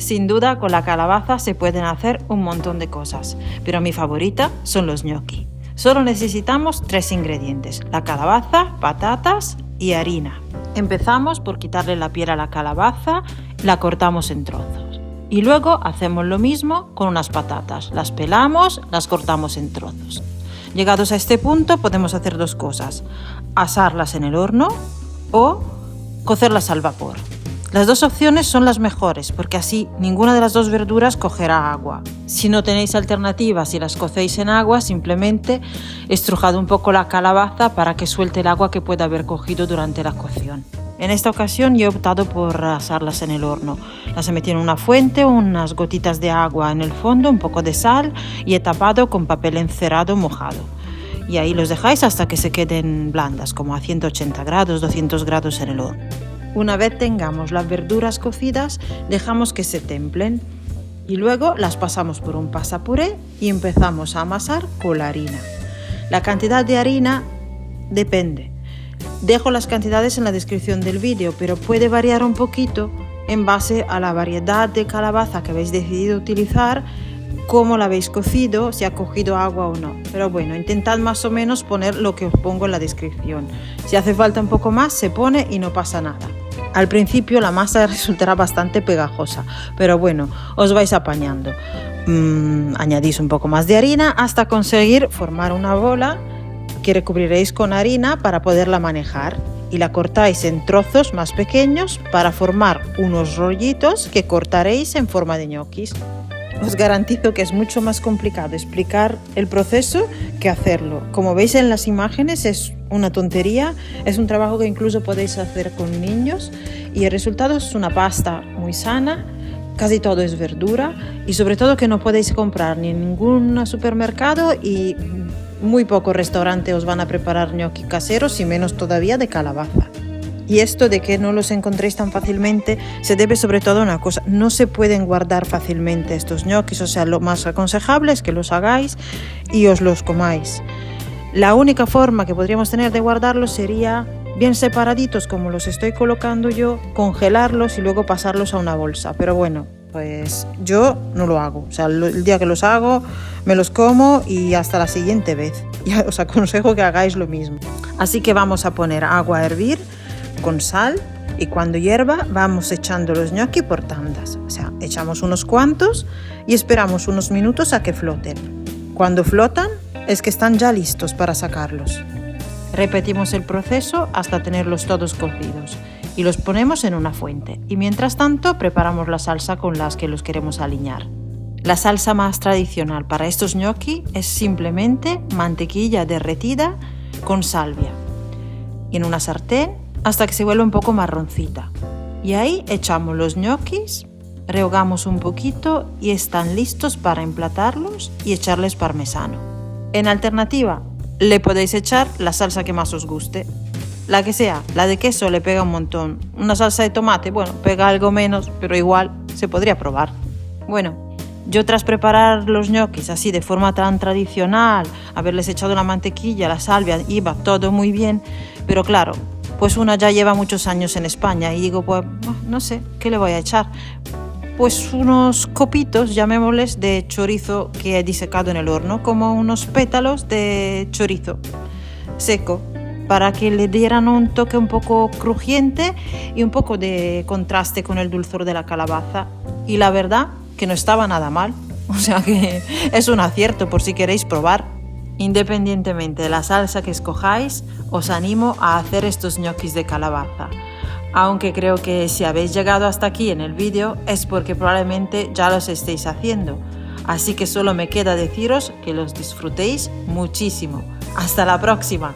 Sin duda, con la calabaza se pueden hacer un montón de cosas, pero mi favorita son los gnocchi. Solo necesitamos 3 ingredientes: la calabaza, patatas y harina. Empezamos por quitarle la piel a la calabaza, la cortamos en trozos. Y luego hacemos lo mismo con unas patatas. Las pelamos, las cortamos en trozos. Llegados a este punto podemos hacer 2 cosas: asarlas en el horno o cocerlas al vapor. Las 2 opciones son las mejores porque así ninguna de las 2 verduras cogerá agua. Si no tenéis alternativas y las cocéis en agua, simplemente estrujad un poco la calabaza para que suelte el agua que pueda haber cogido durante la cocción. En esta ocasión yo he optado por asarlas en el horno. Las he metido en una fuente, unas gotitas de agua en el fondo, un poco de sal y he tapado con papel encerado mojado. Y ahí los dejáis hasta que se queden blandas, como a 180 grados, 200 grados en el horno. Una vez tengamos las verduras cocidas, dejamos que se templen y luego las pasamos por un pasapuré y empezamos a amasar con la harina. La cantidad de harina depende. Dejo las cantidades en la descripción del vídeo, pero puede variar un poquito en base a la variedad de calabaza que habéis decidido utilizar, cómo la habéis cocido, si ha cogido agua o no. Pero bueno, intentad más o menos poner lo que os pongo en la descripción. Si hace falta un poco más, se pone y no pasa nada. Al principio la masa resultará bastante pegajosa, pero bueno, os vais apañando. Añadís un poco más de harina hasta conseguir formar una bola que recubriréis con harina para poderla manejar y la cortáis en trozos más pequeños para formar unos rollitos que cortaréis en forma de ñoquis. Os garantizo que es mucho más complicado explicar el proceso que hacerlo. Como veis en las imágenes es una tontería, es un trabajo que incluso podéis hacer con niños y el resultado es una pasta muy sana, casi todo es verdura y sobre todo que no podéis comprar ni en ningún supermercado y muy pocos restaurantes os van a preparar ñoqui caseros y menos todavía de calabaza. Y esto de que no los encontréis tan fácilmente se debe sobre todo a una cosa: no se pueden guardar fácilmente estos ñoquis, o sea, lo más aconsejable es que los hagáis y os los comáis. La única forma que podríamos tener de guardarlos sería bien separaditos como los estoy colocando yo, congelarlos y luego pasarlos a una bolsa, pero bueno, pues yo no lo hago, o sea, el día que los hago me los como y hasta la siguiente vez. Ya os aconsejo que hagáis lo mismo. Así que vamos a poner agua a hervir con sal y cuando hierva vamos echando los ñoqui por tandas, o sea, echamos unos cuantos y esperamos unos minutos a que floten. Cuando flotan es que están ya listos para sacarlos. Repetimos el proceso hasta tenerlos todos cocidos y los ponemos en una fuente y mientras tanto preparamos la salsa con las que los queremos aliñar. La salsa más tradicional para estos ñoqui es simplemente mantequilla derretida con salvia y en una sartén hasta que se vuelva un poco marroncita. Y ahí echamos los ñoquis, rehogamos un poquito y están listos para emplatarlos y echarles parmesano. En alternativa, le podéis echar la salsa que más os guste. La que sea, la de queso le pega un montón. Una salsa de tomate, bueno, pega algo menos, pero igual se podría probar. Bueno, yo tras preparar los ñoquis así de forma tan tradicional, haberles echado la mantequilla, la salvia, iba todo muy bien, pero claro, pues una ya lleva muchos años en España y digo, pues no sé, ¿qué le voy a echar? Pues unos copitos, llamémosles, de chorizo que he disecado en el horno, como unos pétalos de chorizo seco, para que le dieran un toque un poco crujiente y un poco de contraste con el dulzor de la calabaza. Y la verdad que no estaba nada mal, o sea que es un acierto por si queréis probar. Independientemente de la salsa que escojáis, os animo a hacer estos ñoquis de calabaza. Aunque creo que si habéis llegado hasta aquí en el vídeo es porque probablemente ya los estéis haciendo. Así que solo me queda deciros que los disfrutéis muchísimo. ¡Hasta la próxima!